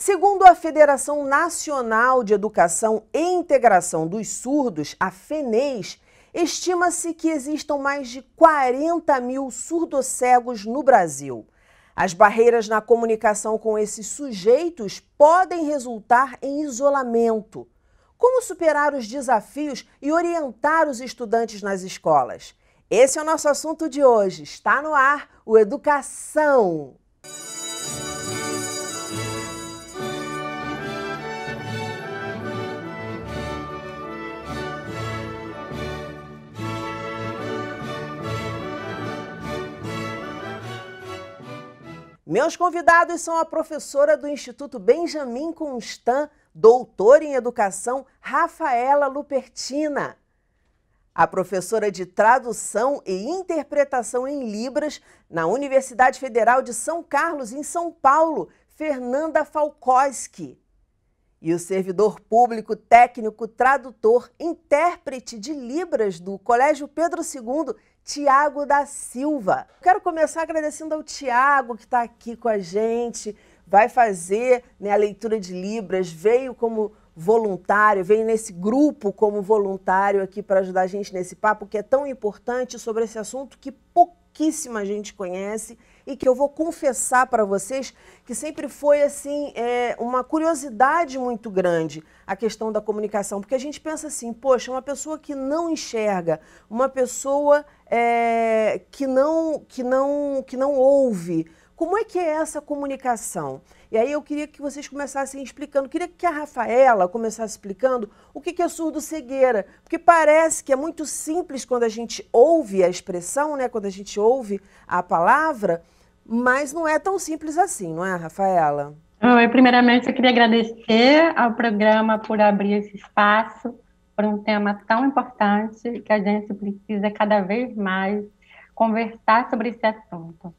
Segundo a Federação Nacional de Educação e Integração dos Surdos, a FENES, estima-se que existam mais de 40 mil surdocegos no Brasil. As barreiras na comunicação com esses sujeitos podem resultar em isolamento. Como superar os desafios e orientar os estudantes nas escolas? Esse é o nosso assunto de hoje. Está no ar o Educação. Meus convidados são a professora do Instituto Benjamin Constant, doutora em Educação, Rafaela Lupertina. A professora de Tradução e Interpretação em Libras na Universidade Federal de São Carlos, em São Paulo, Fernanda Falkowski. E o servidor público, técnico, tradutor, intérprete de Libras do Colégio Pedro II, Tiago da Silva. Quero começar agradecendo ao Tiago, que está aqui com a gente, vai fazer a leitura de Libras, veio como voluntário, veio nesse grupo como voluntário aqui para ajudar a gente nesse papo, que é tão importante sobre esse assunto que pouquíssima gente conhece e que eu vou confessar para vocês que sempre foi assim uma curiosidade muito grande a questão da comunicação, porque a gente pensa assim, poxa, uma pessoa que não enxerga, uma pessoa que não ouve, como é que é essa comunicação? E aí eu queria que vocês começassem explicando, queria que a Rafaela começasse explicando o que é surdo-cegueira, porque parece que é muito simples quando a gente ouve a expressão, né, quando a gente ouve a palavra, mas não é tão simples assim, não é, Rafaela? Oi, primeiramente eu queria agradecer ao programa por abrir esse espaço para um tema tão importante que a gente precisa cada vez mais conversar sobre esse assunto.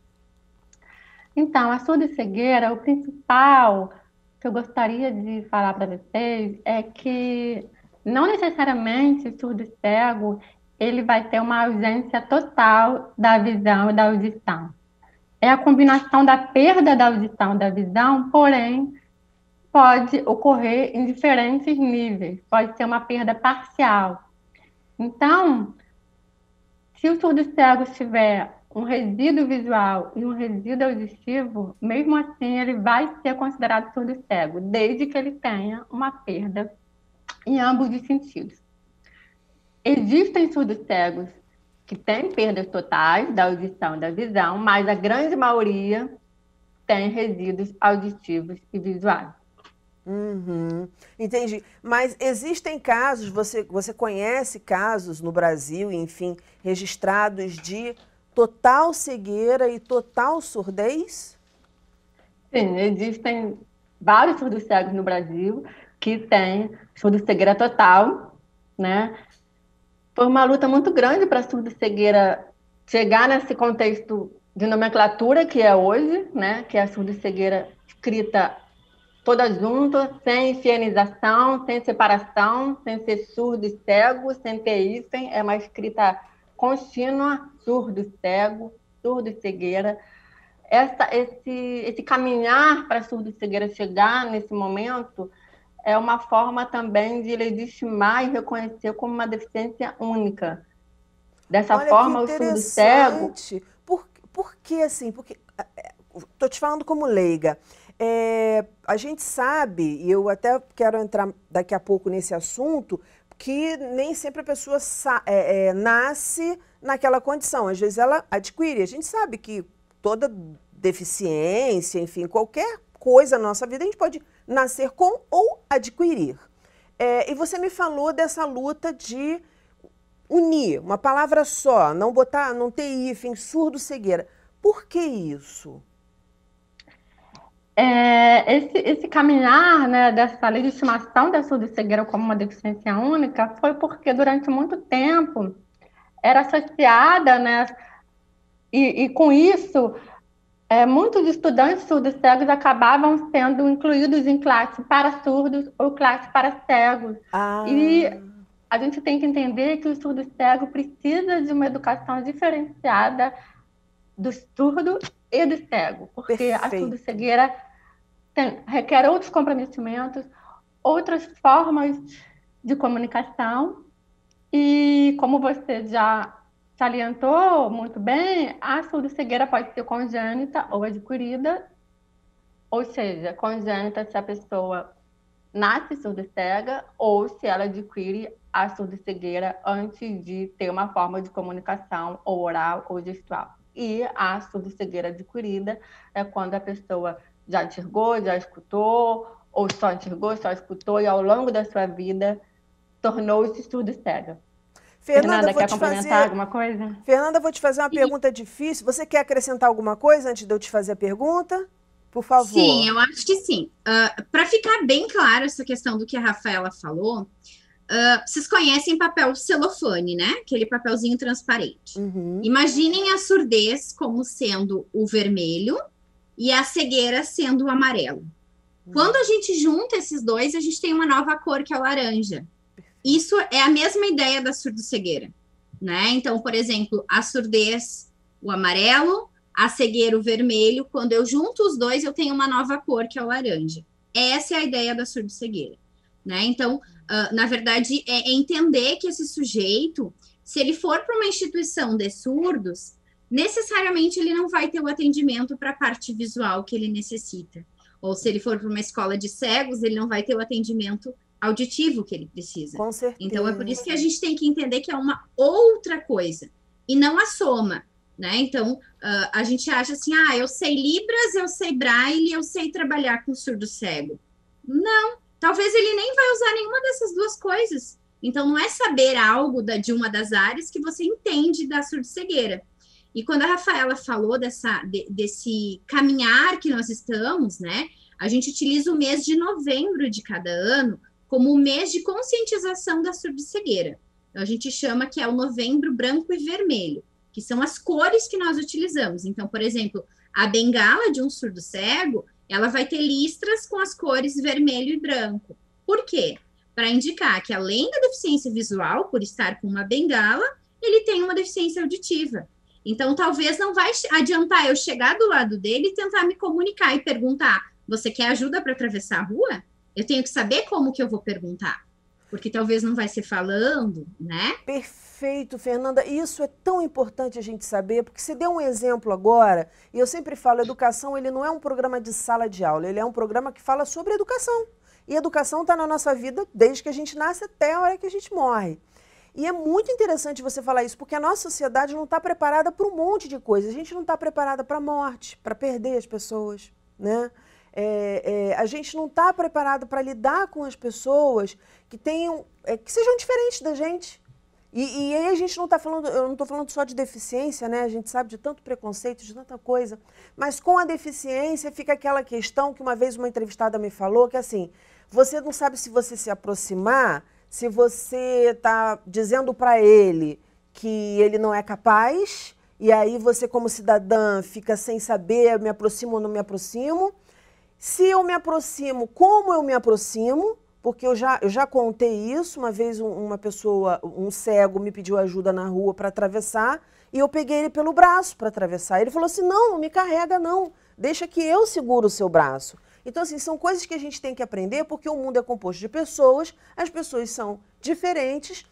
Então, a surdo-cegueira, o principal que eu gostaria de falar para vocês é que não necessariamente o surdo-cego ele vai ter uma ausência total da visão e da audição. É a combinação da perda da audição e da visão, porém, pode ocorrer em diferentes níveis, pode ser uma perda parcial. Então, se o surdo-cego tiver um resíduo visual e um resíduo auditivo, mesmo assim ele vai ser considerado surdo-cego, desde que ele tenha uma perda em ambos os sentidos. Existem surdos-cegos que têm perdas totais da audição e da visão, mas a grande maioria tem resíduos auditivos e visuais. Entendi. Mas existem casos, você conhece casos no Brasil, enfim, registrados de total cegueira e total surdez? Sim, existem vários surdos-cegos no Brasil que têm surdo-cegueira total, né? Foi uma luta muito grande para a surdo-cegueira chegar nesse contexto de nomenclatura que é hoje, né? Que é a surdo-cegueira escrita toda junta, sem higienização, sem separação, sem ser surdo e cego, sem ter hífen, é uma escrita contínua, surdo, cego, surdo e cegueira. Esse caminhar para a surdo e cegueira chegar nesse momento é uma forma também de legitimar e reconhecer como uma deficiência única. Dessa forma, o surdo cego... Por que assim? Porque estou te falando como leiga. A gente sabe, e eu até quero entrar daqui a pouco nesse assunto, que nem sempre a pessoa nasce naquela condição. Às vezes ela adquire. A gente sabe que toda deficiência, enfim, qualquer coisa na nossa vida, a gente pode nascer com ou adquirir. E você me falou dessa luta de unir uma palavra só, não ter hífen, surdo-cegueira. Por que isso? Esse caminhar, né, dessa legitimação da surdo-cegueira como uma deficiência única foi porque durante muito tempo era associada, né, e com isso muitos estudantes surdos-cegos acabavam sendo incluídos em classe para surdos ou classe para cegos. E a gente tem que entender que o surdo-cego precisa de uma educação diferenciada do surdo e do cego, porque Perfeito. a surdo-cegueira requer outros comprometimentos, outras formas de comunicação. E como você já salientou muito bem, a surdo-cegueira pode ser congênita ou adquirida, ou seja, congênita se a pessoa nasce surdo-cega ou se ela adquire a surdo-cegueira antes de ter uma forma de comunicação ou oral ou gestual. E a surdo-cegueira adquirida é quando a pessoa já enxergou, já escutou, ou só enxergou, só escutou, e ao longo da sua vida tornou-se surdo-cega. Fernanda, quer complementar alguma coisa? Fernanda, vou te fazer uma pergunta difícil. Você quer acrescentar alguma coisa antes de eu te fazer a pergunta? Por favor. Sim, eu acho que sim. Para ficar bem claro essa questão do que a Rafaela falou, vocês conhecem papel celofane, né? Aquele papelzinho transparente. Uhum. Imaginem a surdez como sendo o vermelho e a cegueira sendo o amarelo. Quando a gente junta esses dois, a gente tem uma nova cor, que é o laranja. Isso é a mesma ideia da surdo-cegueira, né? Então, por exemplo, a surdez, o amarelo, a cegueira, o vermelho. Quando eu junto os dois, eu tenho uma nova cor, que é o laranja. Essa é a ideia da surdo-cegueira, né? Então, na verdade, é entender que esse sujeito, se ele for para uma instituição de surdos, necessariamente ele não vai ter o atendimento para a parte visual que ele necessita. Ou se ele for para uma escola de cegos, ele não vai ter o atendimento auditivo que ele precisa. Com certeza. Então, é por isso que a gente tem que entender que é uma outra coisa, e não a soma, né? Então, a gente acha assim, eu sei Libras, eu sei Braille, eu sei trabalhar com surdo cego. Não, talvez ele nem vai usar nenhuma dessas duas coisas. Então, não é saber algo de uma das áreas que você entende da surdo-cegueira. E quando a Rafaela falou desse caminhar que nós estamos, né? A gente utiliza o mês de novembro de cada ano como o mês de conscientização da surdo-cegueira. Então, a gente chama que é o novembro branco e vermelho, que são as cores que nós utilizamos. Então, por exemplo, a bengala de um surdo cego, ela vai ter listras com as cores vermelho e branco. Por quê? Para indicar que, além da deficiência visual, por estar com uma bengala, ele tem uma deficiência auditiva. Então, talvez não vai adiantar eu chegar do lado dele e tentar me comunicar e perguntar, você quer ajuda para atravessar a rua? Eu tenho que saber como que eu vou perguntar, porque talvez não vai ser falando, né? Perfeito, Fernanda. Isso é tão importante a gente saber, porque você deu um exemplo agora, e eu sempre falo, educação, ele não é um programa de sala de aula, ele é um programa que fala sobre educação. E educação está na nossa vida desde que a gente nasce até a hora que a gente morre. E é muito interessante você falar isso, porque a nossa sociedade não está preparada para um monte de coisa. A gente não está preparada para a morte, para perder as pessoas, né? A gente não está preparado para lidar com as pessoas que tenham, que sejam diferentes da gente. E aí a gente não está falando, eu não estou falando só de deficiência, né? A gente sabe de tanto preconceito, de tanta coisa. Mas com a deficiência fica aquela questão que uma vez uma entrevistada me falou, que assim, você não sabe se você se aproximar, se você está dizendo para ele que ele não é capaz, e aí você como cidadã fica sem saber, me aproximo ou não me aproximo. Se eu me aproximo, como eu me aproximo? Porque eu já contei isso, uma vez uma pessoa, um cego, me pediu ajuda na rua para atravessar, e eu peguei ele pelo braço para atravessar. Ele falou assim, não me carrega não, deixa que eu seguro o seu braço. Então, assim, são coisas que a gente tem que aprender, porque o mundo é composto de pessoas, as pessoas são diferentes,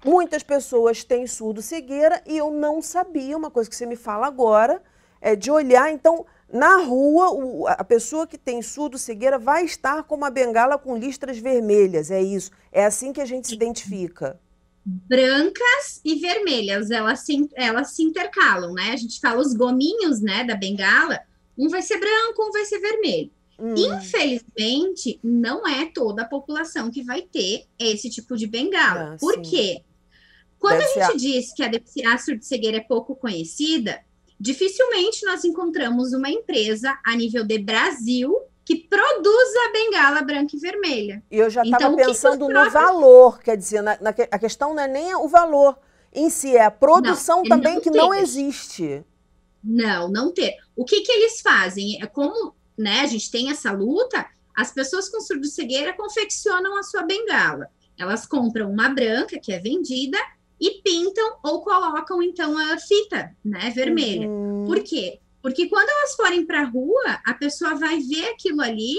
muitas pessoas têm surdo-cegueira, e eu não sabia, uma coisa que você me fala agora, é de olhar, então... Na rua, a pessoa que tem surdo-cegueira vai estar com uma bengala com listras vermelhas, é isso. É assim que a gente se identifica. Brancas e vermelhas, elas se intercalam, né? A gente fala os gominhos, né, da bengala, um vai ser branco, um vai ser vermelho. Infelizmente, não é toda a população que vai ter esse tipo de bengala. Por quê? Quando a gente diz que a surdo-cegueira é pouco conhecida, dificilmente nós encontramos uma empresa a nível de Brasil que produza a bengala branca e vermelha. E eu já estava pensando no valor, quer dizer, a questão não é nem o valor em si, é a produção também que não existe. Não ter. O que eles fazem? É como, né, a gente tem essa luta, as pessoas com surdo-cegueira confeccionam a sua bengala. Elas compram uma branca, que é vendida, e pintam ou colocam, então, a fita, né, vermelha. Por quê? Porque quando elas forem para a rua, a pessoa vai ver aquilo ali,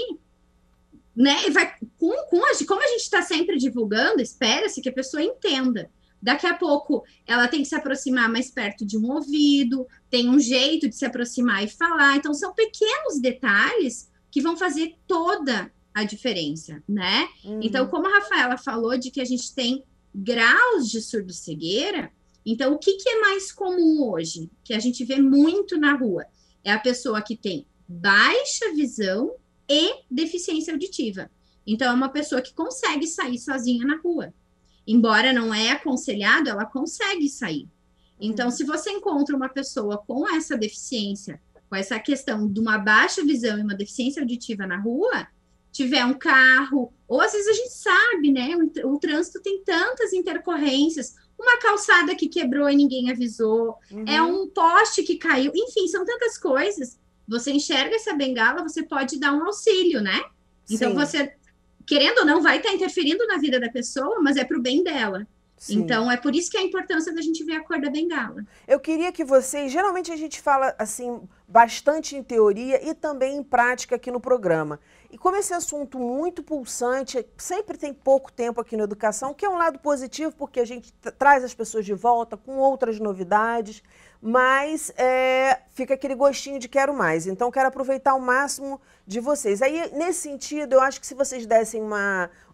né? E vai, como a gente está sempre divulgando, espera-se que a pessoa entenda. Daqui a pouco ela tem que se aproximar mais perto de um ouvido, tem um jeito de se aproximar e falar. Então, são pequenos detalhes que vão fazer toda a diferença, né? Então, como a Rafaela falou de que a gente tem graus de surdo-cegueira, então, o que é mais comum hoje, que a gente vê muito na rua? É a pessoa que tem baixa visão e deficiência auditiva. Então, é uma pessoa que consegue sair sozinha na rua. Embora não é aconselhado, ela consegue sair. Então, se você encontra uma pessoa com essa deficiência, com essa questão de uma baixa visão e uma deficiência auditiva na rua, tiver um carro, ou às vezes a gente sabe, né? O trânsito tem tantas intercorrências, uma calçada que quebrou e ninguém avisou, é um poste que caiu, enfim, são tantas coisas. Você enxerga essa bengala, você pode dar um auxílio, né? Então, Sim. você, querendo ou não, vai estar interferindo na vida da pessoa, mas é para o bem dela. Sim. Então, é por isso que é a importância da gente ver a cor da bengala. Eu queria que vocês, geralmente a gente fala assim, bastante em teoria e também em prática aqui no programa. E como esse assunto muito pulsante, sempre tem pouco tempo aqui na educação, que é um lado positivo, porque a gente traz as pessoas de volta com outras novidades, mas fica aquele gostinho de quero mais. Então, quero aproveitar o máximo de vocês. Aí, nesse sentido, eu acho que se vocês dessem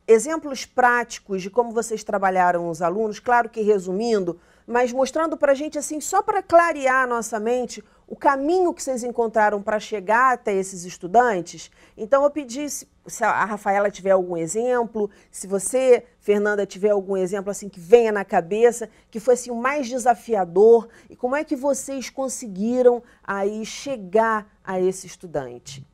exemplos práticos de como vocês trabalharam os alunos, claro que resumindo, mas mostrando para a gente, assim, só para clarear a nossa mente, o caminho que vocês encontraram para chegar até esses estudantes. Então, eu pedi, se a Rafaela tiver algum exemplo, se você, Fernanda, tiver algum exemplo assim que venha na cabeça, que foi assim, o mais desafiador, e como é que vocês conseguiram aí chegar a esse estudante?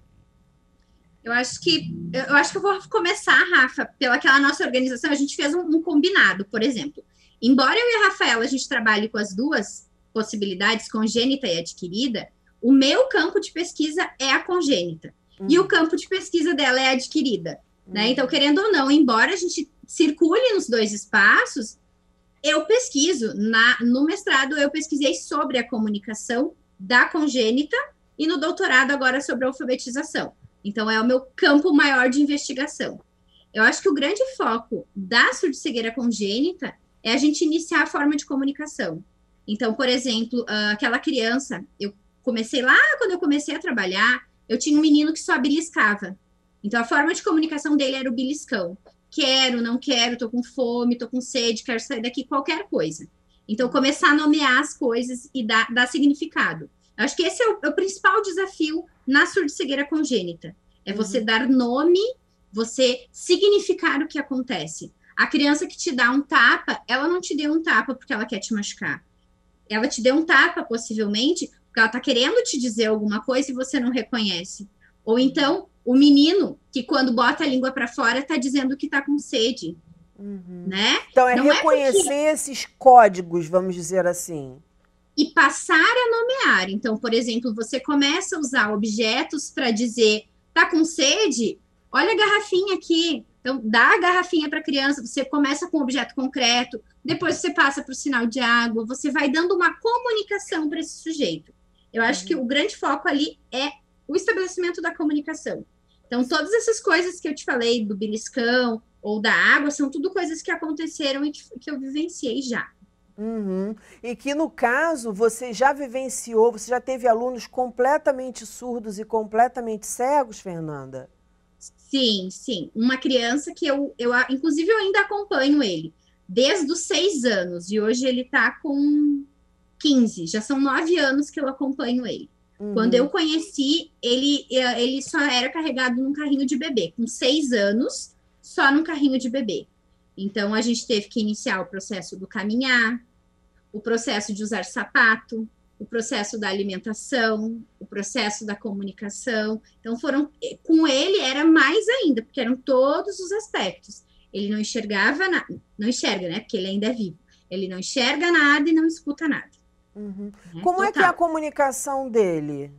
Eu acho que eu vou começar, Rafa, pelaquela nossa organização, a gente fez um combinado, por exemplo. Embora eu e a Rafaela, a gente trabalhe com as duas possibilidades, congênita e adquirida, o meu campo de pesquisa é a congênita. E o campo de pesquisa dela é a adquirida. Né? Então, querendo ou não, embora a gente circule nos dois espaços, eu pesquiso. No mestrado, eu pesquisei sobre a comunicação da congênita e no doutorado, agora, sobre a alfabetização. Então, é o meu campo maior de investigação. Eu acho que o grande foco da surdo-cegueira congênita é a gente iniciar a forma de comunicação. Então, por exemplo, aquela criança, eu comecei lá, quando eu comecei a trabalhar, eu tinha um menino que só beliscava. Então, a forma de comunicação dele era o beliscão. Quero, não quero, tô com fome, tô com sede, quero sair daqui, qualquer coisa. Então, começar a nomear as coisas e dar significado. Eu acho que esse é o principal desafio na surdo-cegueira congênita. É você dar nome, você significar o que acontece. A criança que te dá um tapa, ela não te deu um tapa porque ela quer te machucar. Ela te deu um tapa, possivelmente, porque ela está querendo te dizer alguma coisa e você não reconhece. Ou então, o menino que, quando bota a língua para fora, está dizendo que está com sede. Né? Então, não reconhecer esses códigos, vamos dizer assim. E passar a nomear. Então, por exemplo, você começa a usar objetos para dizer, tá com sede? Olha a garrafinha aqui. Então, dá a garrafinha para a criança, você começa com um objeto concreto, depois você passa para o sinal de água, você vai dando uma comunicação para esse sujeito. Eu acho que o grande foco ali é o estabelecimento da comunicação. Então, todas essas coisas que eu te falei, do beliscão ou da água, são tudo coisas que aconteceram e que eu vivenciei já. E que, no caso, você já vivenciou, você já teve alunos completamente surdos e completamente cegos, Fernanda? Sim, sim. Uma criança que inclusive, eu ainda acompanho ele desde os 6 anos, e hoje ele está com 15, já são 9 anos que eu acompanho ele. Quando eu conheci, ele só era carregado num carrinho de bebê, com 6 anos, só num carrinho de bebê. Então, a gente teve que iniciar o processo do caminhar, o processo de usar sapato, o processo da alimentação, o processo da comunicação. Então, com ele era mais ainda, porque eram todos os aspectos. Ele não enxergava nada, não enxerga, né? Porque ele ainda é vivo. Ele não enxerga nada e não escuta nada. Né? Como é que é a comunicação dele,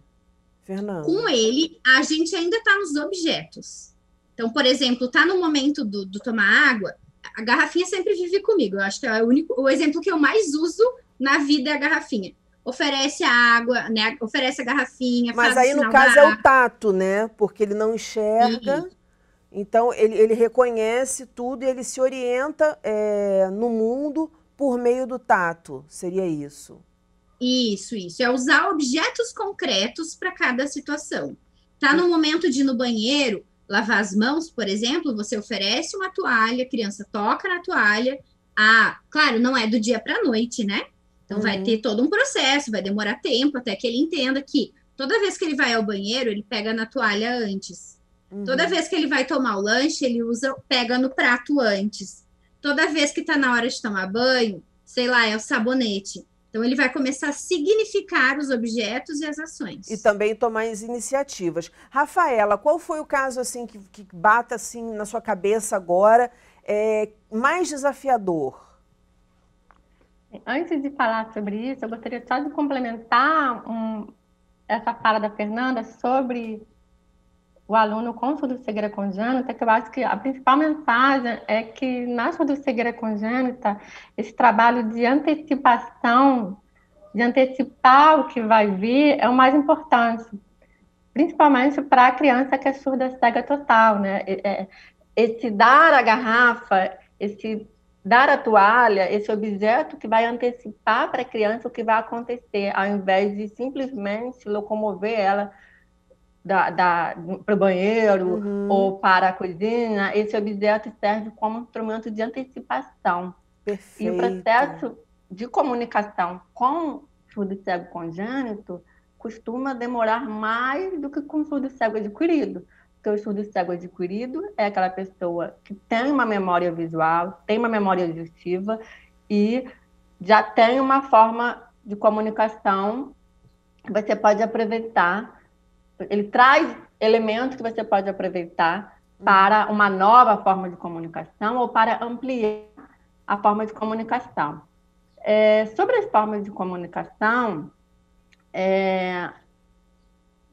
Fernanda? Com ele, a gente ainda está nos objetos. Então, por exemplo, está no momento do tomar água, a garrafinha sempre vive comigo. Eu acho que é o exemplo que eu mais uso na vida é a garrafinha. oferece a água, né? Oferece a garrafinha, Mas faz aí, o no sinal caso, da é o água. tato, né? Porque ele não enxerga, Isso. então ele reconhece tudo e ele se orienta no mundo por meio do tato. Seria isso. Isso. É usar objetos concretos para cada situação. Tá no momento de ir no banheiro, lavar as mãos, por exemplo, você oferece uma toalha, a criança toca na toalha. Ah, claro, não é do dia para a noite, né? Então vai ter todo um processo, vai demorar tempo até que ele entenda que toda vez que ele vai ao banheiro, ele pega na toalha antes. Toda vez que ele vai tomar o lanche, ele pega no prato antes. Toda vez que está na hora de tomar banho, sei lá, é o sabonete. Então, ele vai começar a significar os objetos e as E ações. também tomar as iniciativas. Rafaela, qual foi o caso assim que bata assim na sua cabeça agora, mais desafiador? Antes de falar sobre isso, eu gostaria só de complementar essa fala da Fernanda sobre o aluno com surdossegueira congênita, que eu acho que a principal mensagem é que na surdossegueira congênita, esse trabalho de antecipação, de antecipar o que vai vir, é o mais importante, principalmente para a criança que é surda cega total, né? Esse dar a garrafa, esse dar a toalha, esse objeto que vai antecipar para a criança o que vai acontecer, ao invés de simplesmente locomover ela para o banheiro ou para a cozinha. Esse objeto serve como instrumento de antecipação. Perfeito. E o processo de comunicação com surdo cego congênito costuma demorar mais do que com surdo cego adquirido. Porque o surdo cego adquirido é aquela pessoa que tem uma memória visual, tem uma memória auditiva e já tem uma forma de comunicação que você pode aproveitar. Ele traz elementos que você pode aproveitar para uma nova forma de comunicação ou para ampliar a forma de comunicação. Sobre as formas de comunicação,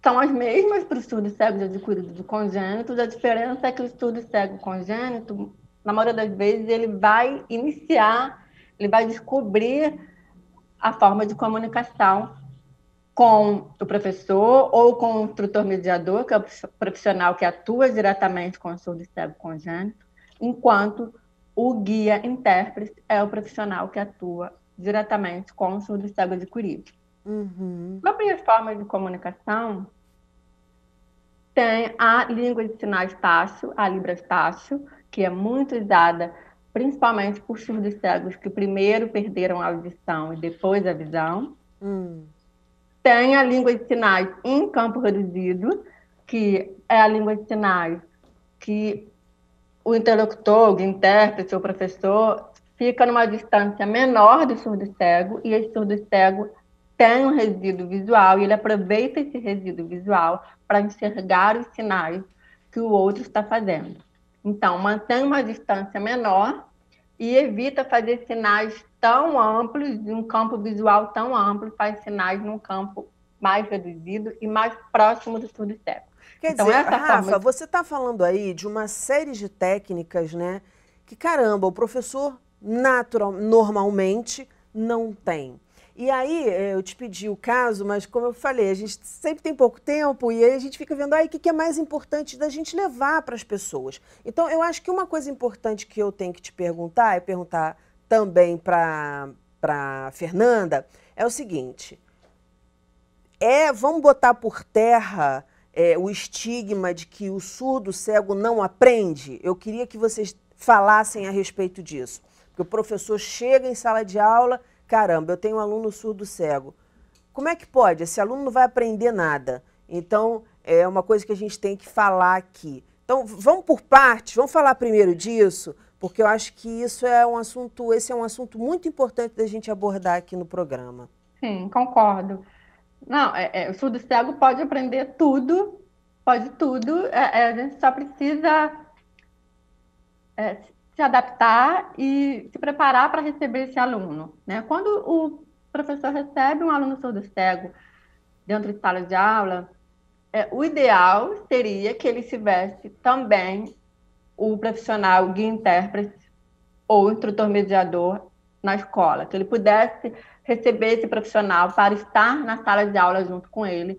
são as mesmas para os surdos cegos adquiridos de congênitos. A diferença é que o surdo cego congênito, na maioria das vezes, ele vai iniciar, ele vai descobrir a forma de comunicação com o professor ou com o instrutor mediador, que é o profissional que atua diretamente com o surdo cego congênito, enquanto o guia intérprete é o profissional que atua diretamente com o surdo cego adquirido. Sobre as formas de comunicação, tem a língua de sinais táctil, a Libras táctil, que é muito usada principalmente por surdos cegos que primeiro perderam a audição e depois a visão. Tem a língua de sinais em campo reduzido, que é a língua de sinais que o interlocutor, o intérprete, o professor, fica numa distância menor do surdo cego, e esse surdo cego tem um resíduo visual, e ele aproveita esse resíduo visual para enxergar os sinais que o outro está fazendo. Então, mantém uma distância menor e evita fazer sinais tão amplos, de um campo visual tão amplo, faz sinais num campo mais reduzido e mais próximo do surdo cego. Quer Então, dizer, essa Rafa, você está falando aí de uma série de técnicas, né? Que, caramba, o professor normalmente não tem. E aí, eu te pedi o caso, mas como eu falei, a gente sempre tem pouco tempo e aí a gente fica vendo, o que é mais importante da gente levar para as pessoas. Então, eu acho que uma coisa importante que eu tenho que te perguntar, perguntar também para Fernanda, é o seguinte, vamos botar por terra o estigma de que o surdo cego não aprende? Eu queria que vocês falassem a respeito disso. Porque o professor chega em sala de aula, caramba, eu tenho um aluno surdo cego. Como é que pode? Esse aluno não vai aprender nada. Então, é uma coisa que a gente tem que falar aqui. Então, vamos por partes, vamos falar primeiro disso, porque eu acho que esse é um assunto muito importante da gente abordar aqui no programa. Sim, concordo. Não, o surdo cego pode aprender tudo, pode tudo, a gente só precisa se adaptar e se preparar para receber esse aluno, né? Quando o professor recebe um aluno surdo cego dentro de sala de aula, o ideal seria que ele tivesse também o profissional guia intérprete ou instrutor mediador na escola, que ele pudesse receber esse profissional para estar na sala de aula junto com ele,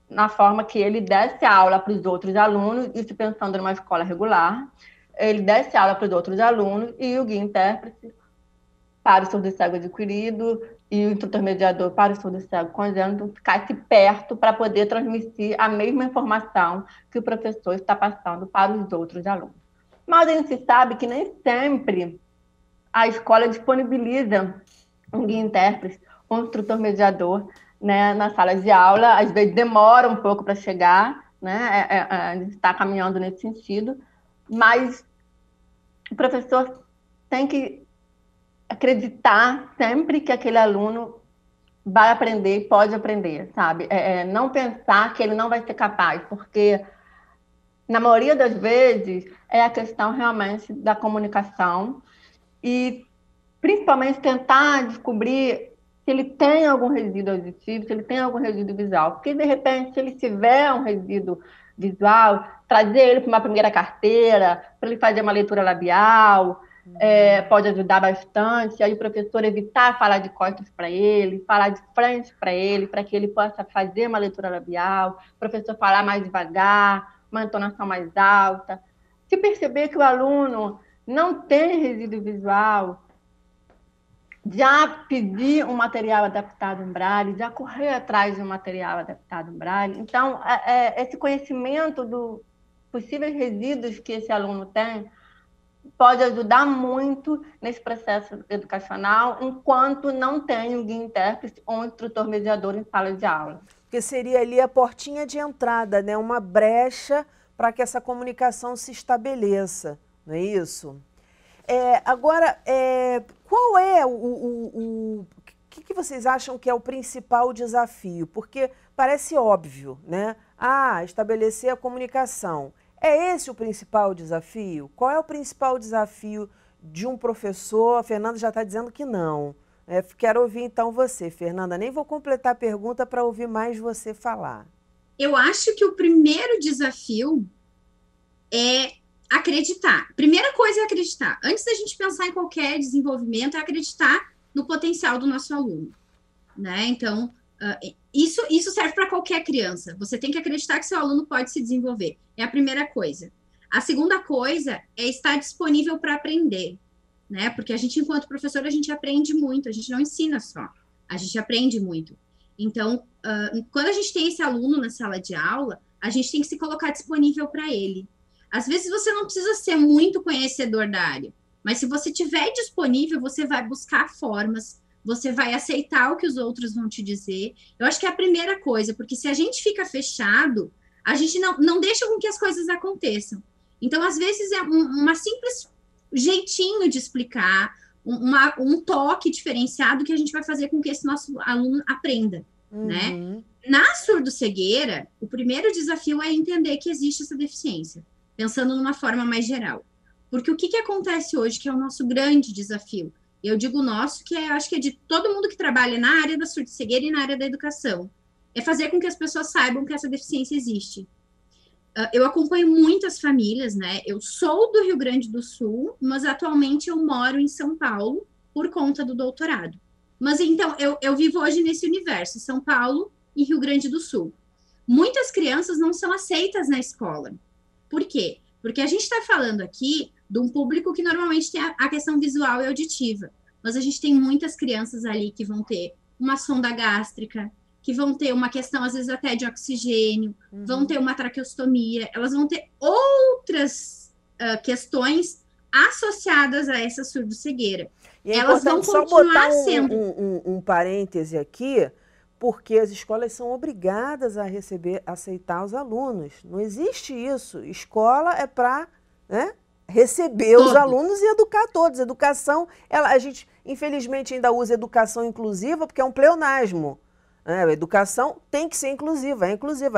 na forma que ele desse aula para os outros alunos, isso pensando numa escola regular, ele desse aula para os outros alunos e o guia-intérprete para o surdo-cego adquirido e o instrutor mediador para o surdo-cego congênito ficasse perto para poder transmitir a mesma informação que o professor está passando para os outros alunos. Mas a gente sabe que nem sempre a escola disponibiliza um guia-intérprete, um instrutor mediador, né, na sala de aula, às vezes demora um pouco para chegar, né, a gente está caminhando nesse sentido, mas o professor tem que acreditar sempre que aquele aluno vai aprender e pode aprender, sabe? Não pensar que ele não vai ser capaz, porque na maioria das vezes é a questão realmente da comunicação e principalmente tentar descobrir se ele tem algum resíduo auditivo, se ele tem algum resíduo visual. Porque, de repente, se ele tiver um resíduo visual, trazer ele para uma primeira carteira, para ele fazer uma leitura labial, pode ajudar bastante. Aí o professor evitar falar de costas para ele, falar de frente para ele, para que ele possa fazer uma leitura labial, o professor falar mais devagar, uma entonação mais alta. Se perceber que o aluno não tem resíduo visual, já pedir um material adaptado em Braille, já correr atrás de um material adaptado em Braille. Então, esse conhecimento dos possíveis resíduos que esse aluno tem pode ajudar muito nesse processo educacional, enquanto não tem um guia-intérprete ou um instrutor mediador em sala de aula. Porque seria ali a portinha de entrada, né? Uma brecha para que essa comunicação se estabeleça, não é isso? Agora, qual é o que vocês acham que é o principal desafio? Porque parece óbvio, né? Estabelecer a comunicação. É esse o principal desafio? Qual é o principal desafio de um professor? A Fernanda já está dizendo que não. Quero ouvir então você, Fernanda. Nem vou completar a pergunta para ouvir mais você falar. Eu acho que o primeiro desafio é acreditar. Primeira coisa é acreditar. Antes da gente pensar em qualquer desenvolvimento, é acreditar no potencial do nosso aluno, né? Então, isso serve para qualquer criança. Você tem que acreditar que seu aluno pode se desenvolver. É a primeira coisa. A segunda coisa é estar disponível para aprender, né? Porque a gente, enquanto professor, a gente aprende muito. A gente não ensina só. A gente aprende muito. Então, quando a gente tem esse aluno na sala de aula, a gente tem que se colocar disponível para ele. Às vezes você não precisa ser muito conhecedor da área, mas se você estiver disponível, você vai buscar formas, você vai aceitar o que os outros vão te dizer. Eu acho que é a primeira coisa, porque se a gente fica fechado, a gente não deixa com que as coisas aconteçam. Então, às vezes, é uma simples jeitinho de explicar, um toque diferenciado que a gente vai fazer com que esse nosso aluno aprenda, né? Na surdo-cegueira, o primeiro desafio é entender que existe essa deficiência, pensando numa forma mais geral. Porque o que acontece hoje, que é o nosso grande desafio? Eu digo nosso, que eu acho que é de todo mundo que trabalha na área da surdo-cegueira e na área da educação, é fazer com que as pessoas saibam que essa deficiência existe. Eu acompanho muitas famílias, né? Eu sou do Rio Grande do Sul, mas atualmente eu moro em São Paulo por conta do doutorado. Mas então, eu vivo hoje nesse universo, São Paulo e Rio Grande do Sul. Muitas crianças não são aceitas na escola. Por quê? Porque a gente está falando aqui de um público que normalmente tem a questão visual e auditiva, mas a gente tem muitas crianças ali que vão ter uma sonda gástrica, que vão ter uma questão, às vezes, até de oxigênio, vão ter uma traqueostomia, elas vão ter outras questões associadas a essa surdo-cegueira. E elas vão continuar sendo... um parêntese aqui, porque as escolas são obrigadas a aceitar os alunos. Não existe isso. Escola é para, né, receber os alunos e educar todos. Educação, a gente, infelizmente, ainda usa educação inclusiva porque é um pleonasmo. A educação tem que ser inclusiva,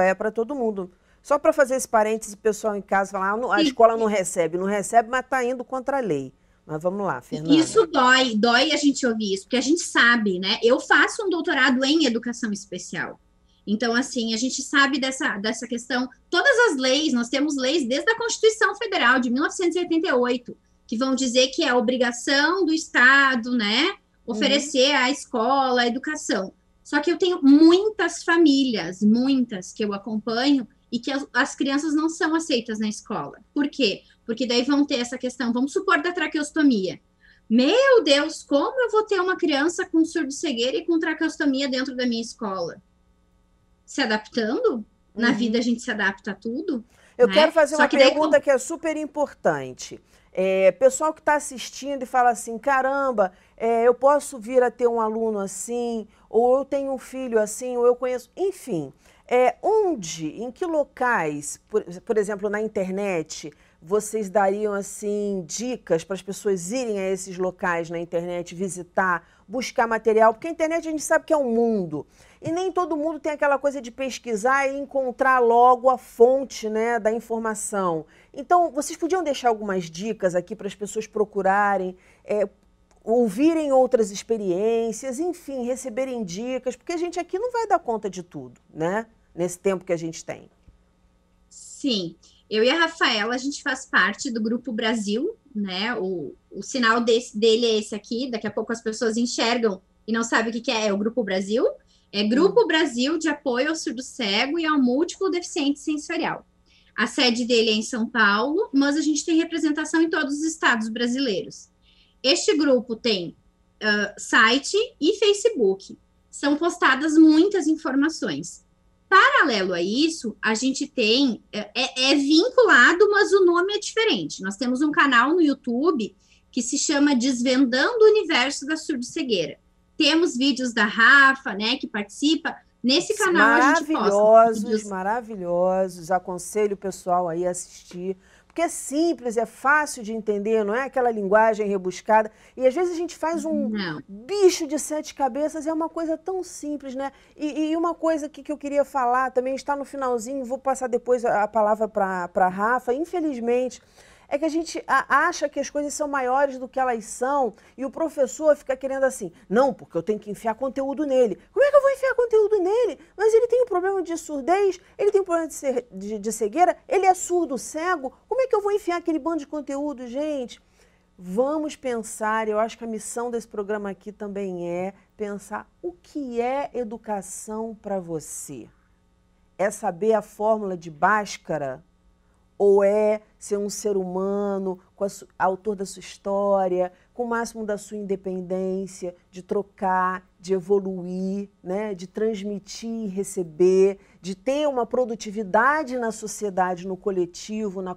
é para todo mundo. Só para fazer esse parêntese, o pessoal em casa falar, a escola não recebe, mas está indo contra a lei. Mas vamos lá, Fernanda. Isso dói a gente ouvir isso, porque a gente sabe, né? Eu faço um doutorado em educação especial. Então, assim, a gente sabe dessa questão. Todas as leis, nós temos leis desde a Constituição Federal de 1988, que vão dizer que é obrigação do Estado, né? oferecer a escola, a educação. Só que eu tenho muitas famílias, muitas, que eu acompanho, e que as crianças não são aceitas na escola. Por quê? Porque daí vão ter essa questão, vamos supor, da traqueostomia. Meu Deus, como eu vou ter uma criança com surdo-cegueira e com traqueostomia dentro da minha escola? Se adaptando? Na vida a gente se adapta a tudo. Eu né? quero fazer Só uma que daí, pergunta que é super importante. Pessoal que está assistindo e fala assim, caramba, eu posso vir a ter um aluno assim, ou eu tenho um filho assim, ou eu conheço, enfim. Em que locais, por exemplo, na internet, vocês dariam assim dicas para as pessoas irem a esses locais na internet, visitar, buscar material? Porque a internet a gente sabe que é um mundo. E nem todo mundo tem aquela coisa de pesquisar e encontrar logo a fonte, né, da informação. Então, vocês podiam deixar algumas dicas aqui para as pessoas procurarem, ouvirem outras experiências, enfim, receberem dicas, porque a gente aqui não vai dar conta de tudo, né? Nesse tempo que a gente tem. sim, eu e a Rafaela, a gente faz parte do Grupo Brasil, né? O sinal dele é esse aqui, daqui a pouco as pessoas enxergam e não sabem o que é o Grupo Brasil. É Grupo Brasil de Apoio ao Surdo Cego e ao Múltiplo Deficiente Sensorial. A sede dele é em São Paulo, mas a gente tem representação em todos os estados brasileiros. Este grupo tem site e Facebook. São postadas muitas informações. Paralelo a isso, a gente tem, vinculado, mas o nome é diferente. Nós temos um canal no YouTube que se chama Desvendando o Universo da Surdo-Cegueira. Temos vídeos da Rafa, né, que participa. Nesse canal a gente posta vídeos maravilhosos. Aconselho o pessoal aí a assistir. Porque é simples, é fácil de entender, não é aquela linguagem rebuscada. E às vezes a gente faz um bicho de 7 cabeças, é uma coisa tão simples, né? E uma coisa que eu queria falar também, está no finalzinho, vou passar depois a palavra para a Rafa. Infelizmente, é que a gente acha que as coisas são maiores do que elas são e o professor fica querendo assim, não, porque eu tenho que enfiar conteúdo nele. Como é que eu vou enfiar conteúdo nele? Mas ele tem um problema de surdez, ele tem um problema de cegueira, ele é surdo cego, como é que eu vou enfiar aquele bando de conteúdo, gente? Vamos pensar, eu acho que a missão desse programa aqui também é pensar o que é educação para você. É saber a fórmula de Bhaskara? Ou é ser um ser humano, autor da sua história, com o máximo da sua independência, de trocar, de evoluir, né? De transmitir e receber, de ter uma produtividade na sociedade, no coletivo, na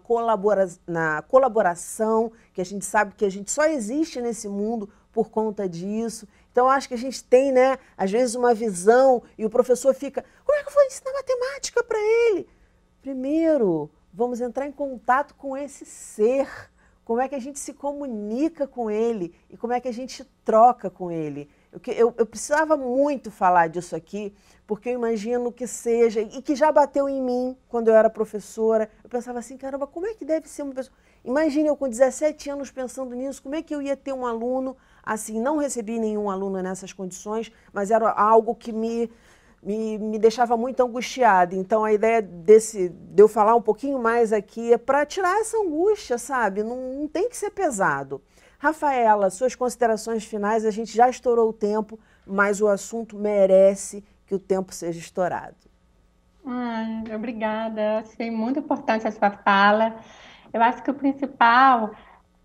colaboração, que a gente sabe que a gente só existe nesse mundo por conta disso. Então, acho que a gente tem, né, às vezes, uma visão e o professor fica, como é que eu vou ensinar matemática para ele? Primeiro, vamos entrar em contato com esse ser, como é que a gente se comunica com ele e como é que a gente troca com ele. Eu precisava muito falar disso aqui, porque eu imagino que seja, e que já bateu em mim quando eu era professora. Eu pensava assim, caramba, como é que deve ser uma pessoa... Imagine eu com 17 anos pensando nisso, como é que eu ia ter um aluno assim? Não recebi nenhum aluno nessas condições, mas era algo que me deixava muito angustiada. Então, a ideia de eu falar um pouquinho mais aqui é para tirar essa angústia, sabe? Não tem que ser pesado. Rafaela, suas considerações finais, a gente já estourou o tempo, mas o assunto merece que o tempo seja estourado. Obrigada, achei muito importante a sua fala. Eu acho que o principal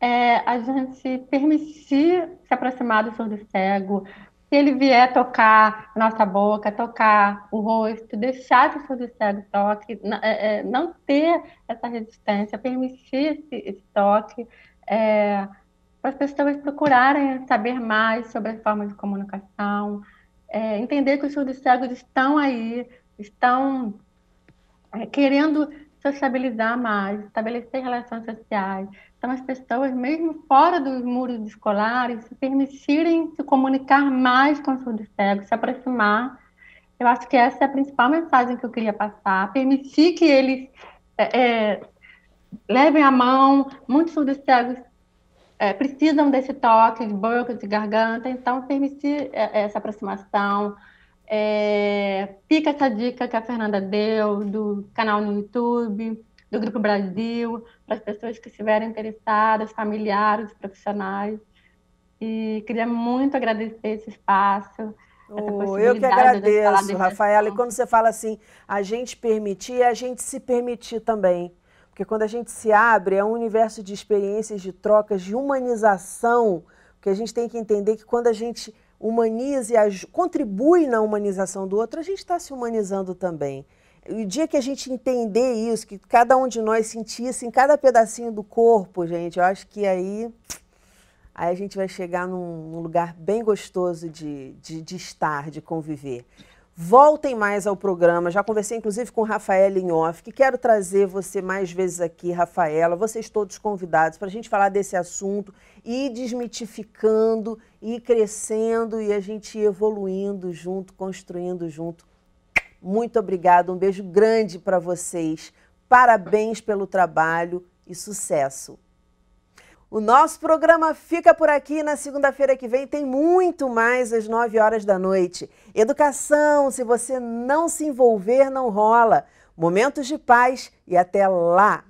é a gente permitir se aproximar do surdo cego. Se ele vier tocar nossa boca, tocar o rosto, deixar que o surdo cego toque, não ter essa resistência, permitir esse toque, para as pessoas procurarem saber mais sobre as formas de comunicação, entender que os surdos cegos estão aí, estão querendo sociabilizar mais, estabelecer relações sociais. Então, as pessoas, mesmo fora dos muros escolares, se permitirem se comunicar mais com os surdos cegos, se aproximar. Eu acho que essa é a principal mensagem que eu queria passar. Permitir que eles levem a mão. Muitos surdos cegos precisam desse toque de boca, de garganta. Então, permitir essa aproximação. Fica essa dica que a Fernanda deu, do canal no YouTube, do Grupo Brasil, para as pessoas que estiverem interessadas, familiares, profissionais. e queria muito agradecer esse espaço, essa possibilidade Eu que de falar agradeço, desse Rafaela. E assunto. quando você fala assim, a gente permitir, é a gente se permitir também. Porque quando a gente se abre, é um universo de experiências, de trocas, de humanização, que a gente tem que entender que quando a gente humaniza e contribui na humanização do outro, a gente está se humanizando também. E o dia que a gente entender isso, que cada um de nós sentisse em cada pedacinho do corpo, gente, eu acho que aí a gente vai chegar num lugar bem gostoso de estar, de conviver. Voltem mais ao programa. Já conversei, inclusive, com Rafaela em off, que quero trazer você mais vezes aqui, Rafaela, vocês todos convidados, para a gente falar desse assunto, ir desmitificando, ir crescendo e a gente ir evoluindo junto, construindo junto. Muito obrigada, um beijo grande para vocês. Parabéns pelo trabalho e sucesso. O nosso programa fica por aqui. Na segunda-feira que vem tem muito mais às 9 horas da noite. Educação, se você não se envolver, não rola. Momentos de paz e até lá!